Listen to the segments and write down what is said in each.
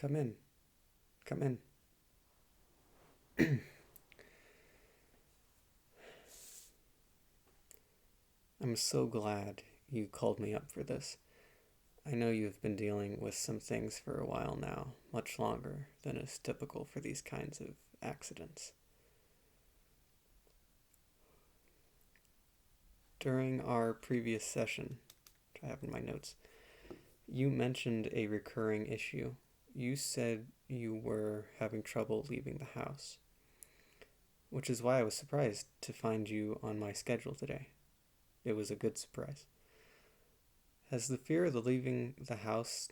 Come in. Come in. I'm so glad you called me up for this. I know you've been dealing with some things for a while now, much longer than is typical for these kinds of accidents. During our previous session, which I have in my notes, you mentioned a recurring issue. You said you were having trouble leaving the house, which is why I was surprised to find you on my schedule today. It was a good surprise. Has the fear of leaving the house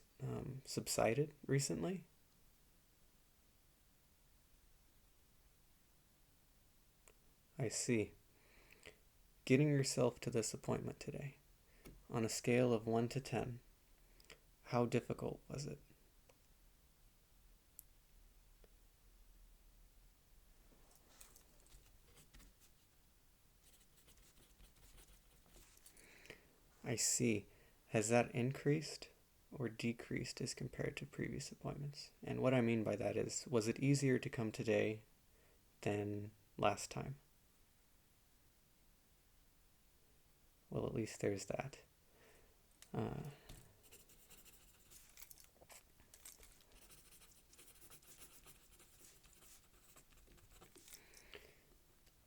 subsided recently? I see. Getting yourself to this appointment today, on a scale of 1 to 10, how difficult was it? I see. Has that increased or decreased as compared to previous appointments? And what I mean by that is, was it easier to come today than last time? Well, at least there's that.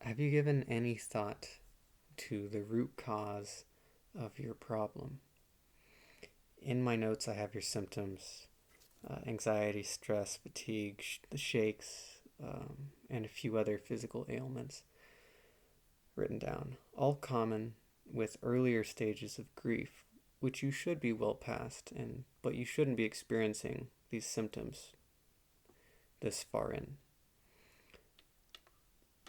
Have you given any thought to the root cause of your problem? In my notes, I have your symptoms: anxiety, stress, fatigue, the shakes, and a few other physical ailments written down, all common with earlier stages of grief, which you should be well past, but you shouldn't be experiencing these symptoms this far in.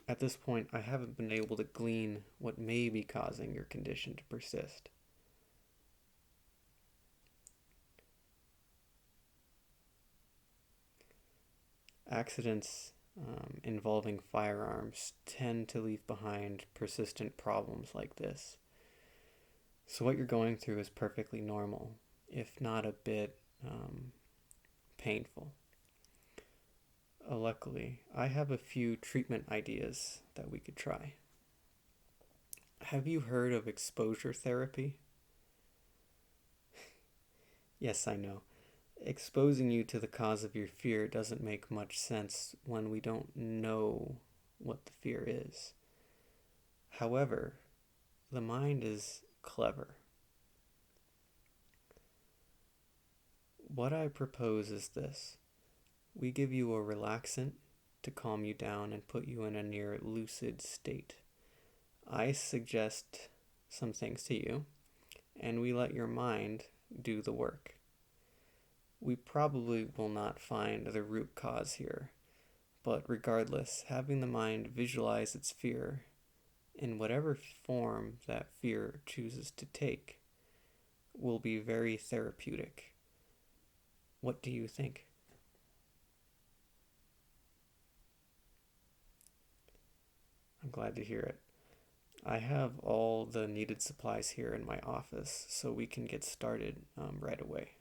At this point, I haven't been able to glean what may be causing your condition to persist. Accidents involving firearms tend to leave behind persistent problems like this. So what you're going through is perfectly normal, if not a bit painful. Luckily, I have a few treatment ideas that we could try. Have you heard of exposure therapy? Yes, I know. Exposing you to the cause of your fear doesn't make much sense when we don't know what the fear is. However, the mind is clever. What I propose is this. We give you a relaxant to calm you down and put you in a near lucid state. I suggest some things to you, and we let your mind do the work. We probably will not find the root cause here, but regardless, having the mind visualize its fear in whatever form that fear chooses to take will be very therapeutic. What do you think? I'm glad to hear it. I have all the needed supplies here in my office, so we can get started right away.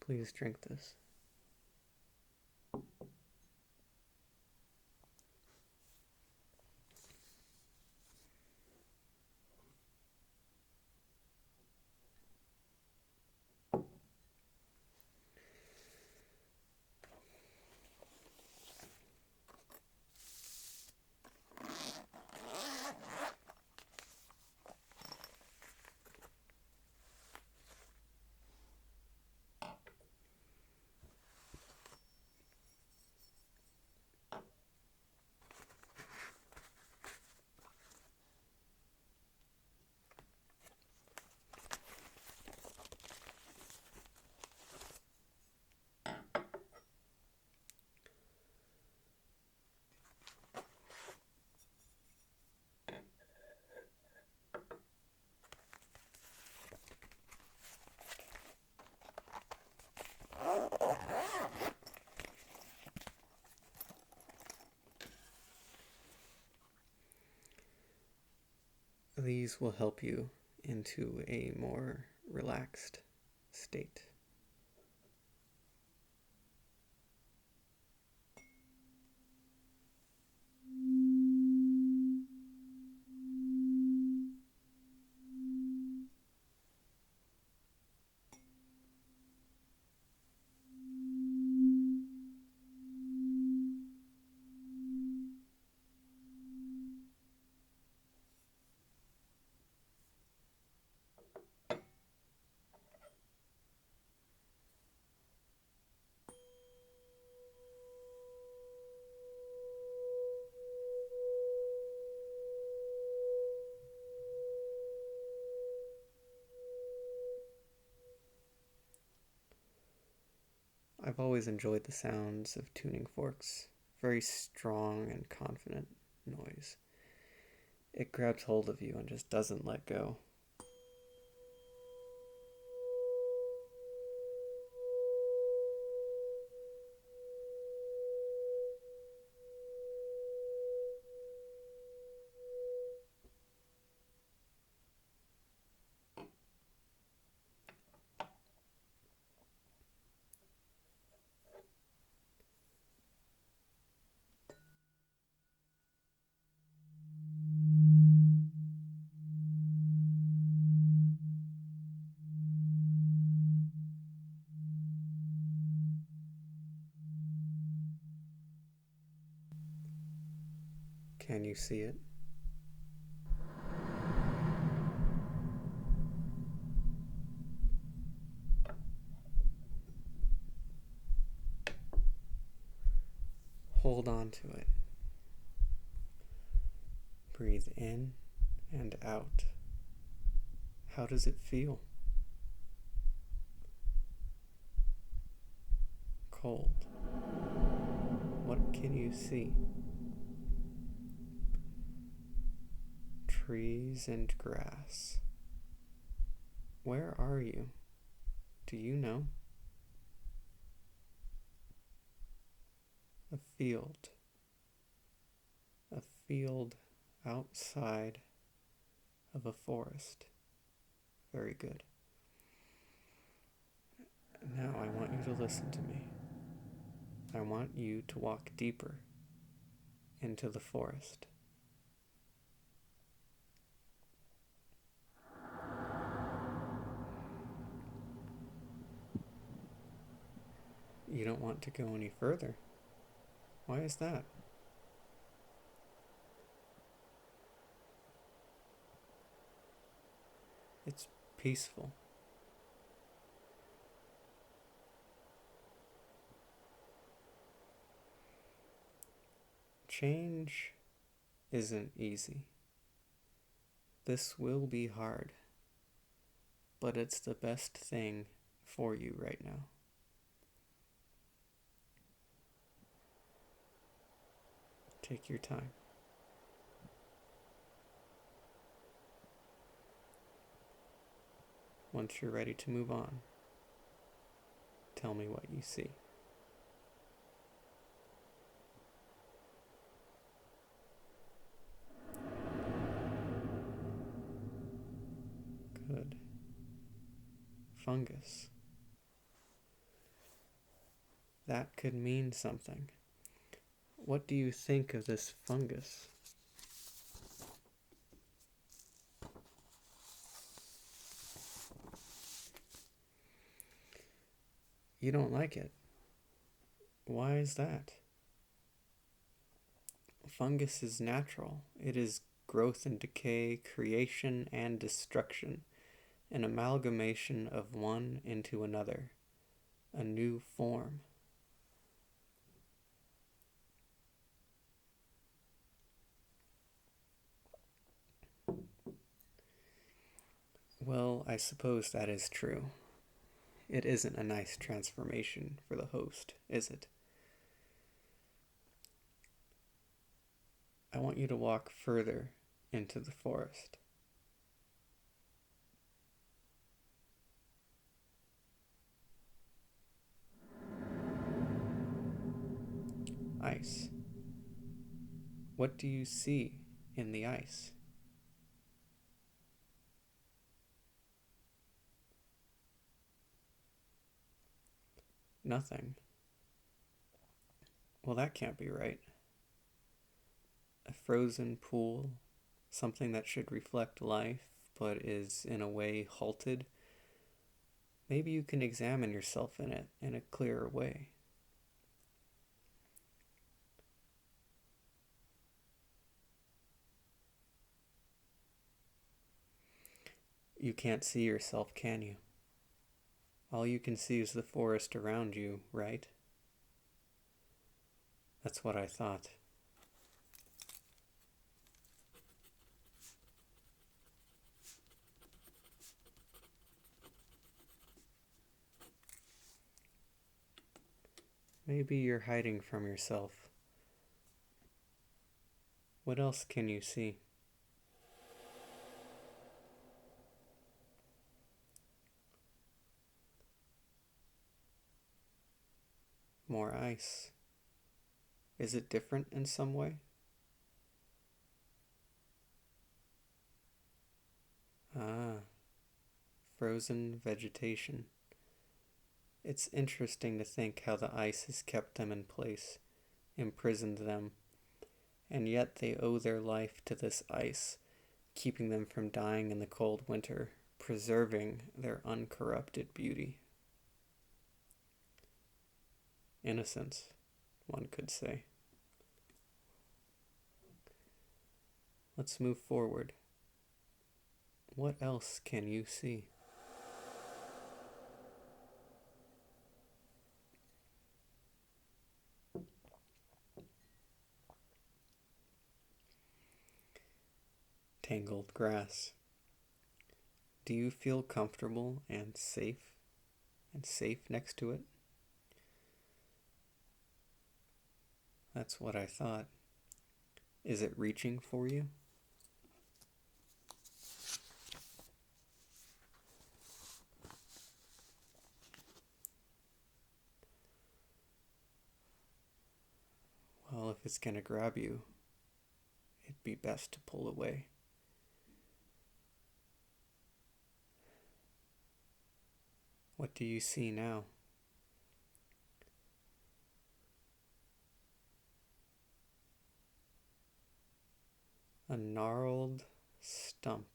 Please drink this. These will help you into a more relaxed state. I've always enjoyed the sounds of tuning forks. Very strong and confident noise. It grabs hold of you and just doesn't let go. Can you see it? Hold on to it. Breathe in and out. How does it feel? Cold. What can you see? Trees and grass. Where are you? Do you know? A field. A field outside of a forest. Very good. Now I want you to listen to me. I want you to walk deeper into the forest. You don't want to go any further. Why is that? It's peaceful. Change isn't easy. This will be hard, but it's the best thing for you right now. Take your time. Once you're ready to move on, tell me what you see. Good. Fungus. That could mean something. What do you think of this fungus? You don't like it. Why is that? Fungus is natural. It is growth and decay, creation and destruction, an amalgamation of one into another, a new form. Well, I suppose that is true. It isn't a nice transformation for the host, is it? I want you to walk further into the forest. Ice. What do you see in the ice? nothing. Well, that can't be right. A frozen pool, something that should reflect life but is in a way halted. Maybe you can examine yourself in it in a clearer way. You can't see yourself, can you? All you can see is the forest around you, right? That's what I thought. Maybe you're hiding from yourself. What else can you see? More ice. Is it different in some way? Ah, frozen vegetation. It's interesting to think how the ice has kept them in place, imprisoned them, and yet they owe their life to this ice, keeping them from dying in the cold winter, preserving their uncorrupted beauty. Innocence, one could say. Let's move forward. What else can you see? Tangled grass. Do you feel comfortable and safe next to it? That's what I thought. Is it reaching for you? Well, if it's gonna grab you, it'd be best to pull away. What do you see now? A gnarled stump.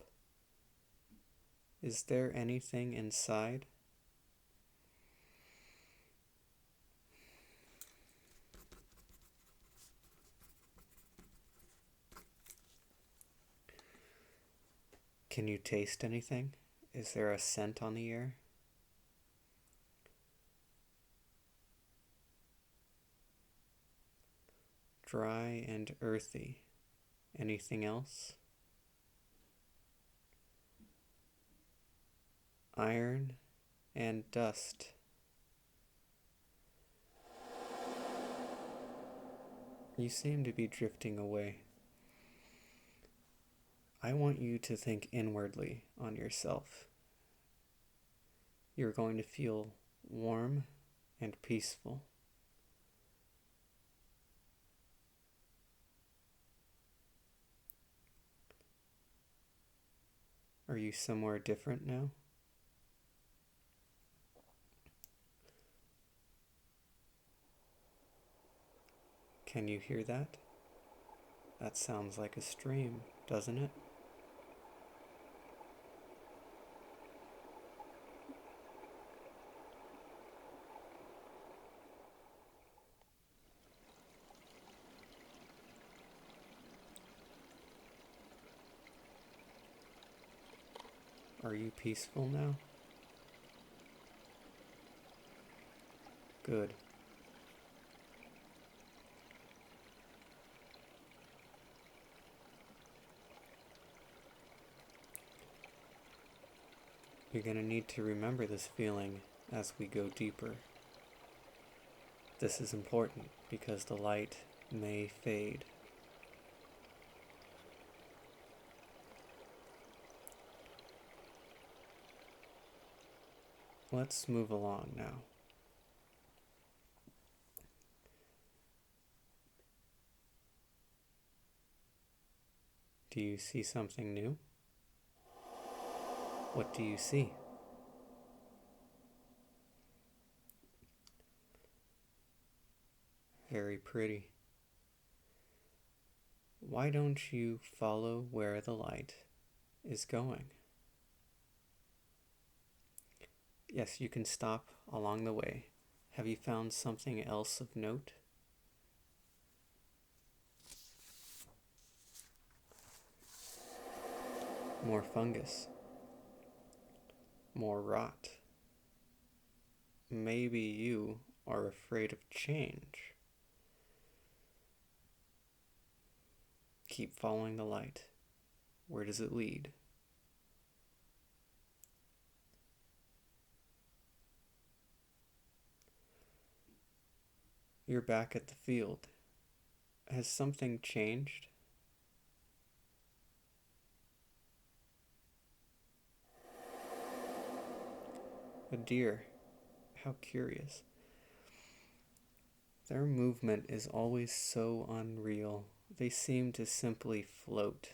Is there anything inside? Can you taste anything? Is there a scent on the air? Dry and earthy. Anything else? Iron and dust. You seem to be drifting away. I want you to think inwardly on yourself. You're going to feel warm and peaceful. Are you somewhere different now? Can you hear that? That sounds like a stream, doesn't it? Are you peaceful now? Good. You're going to need to remember this feeling as we go deeper. This is important because the light may fade. Let's move along now. Do you see something new? What do you see? very pretty. Why don't you follow where the light is going? Yes, you can stop along the way. Have you found something else of note? More fungus. More rot. Maybe you are afraid of change. Keep following the light. Where does it lead? You're back at the field. Has something changed? A deer. How curious. Their movement is always so unreal. They seem to simply float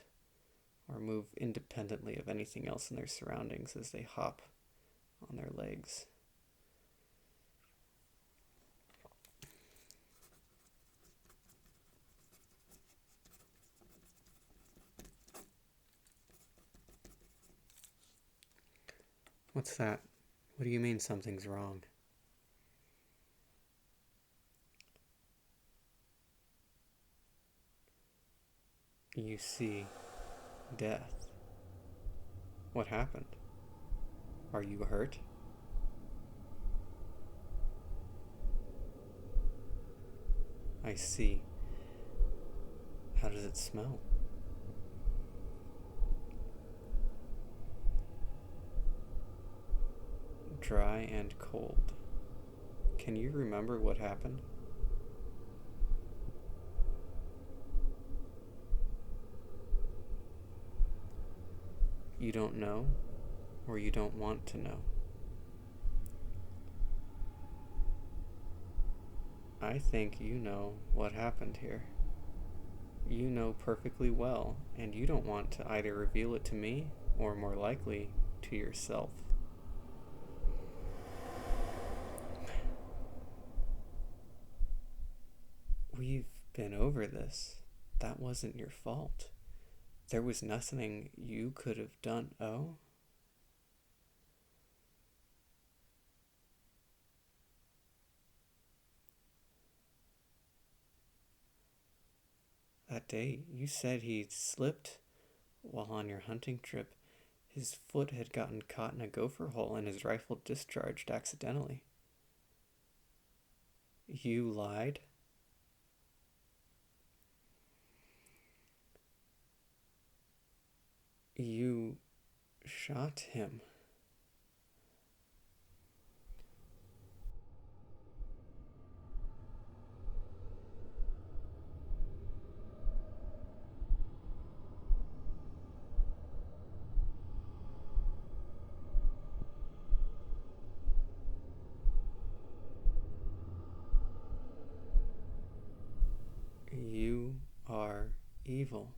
or move independently of anything else in their surroundings as they hop on their legs. What's that? What do you mean something's wrong? You see death. What happened? Are you hurt? I see. How does it smell? Dry and cold. Can you remember what happened? You don't know, or you don't want to know? I think you know what happened here. You know perfectly well, and you don't want to either reveal it to me, or more likely, to yourself. We've been over this. That wasn't your fault. There was nothing you could have done. Oh? That day, you said he'd slipped while on your hunting trip. His foot had gotten caught in a gopher hole and his rifle discharged accidentally. You lied? You shot him. You are evil.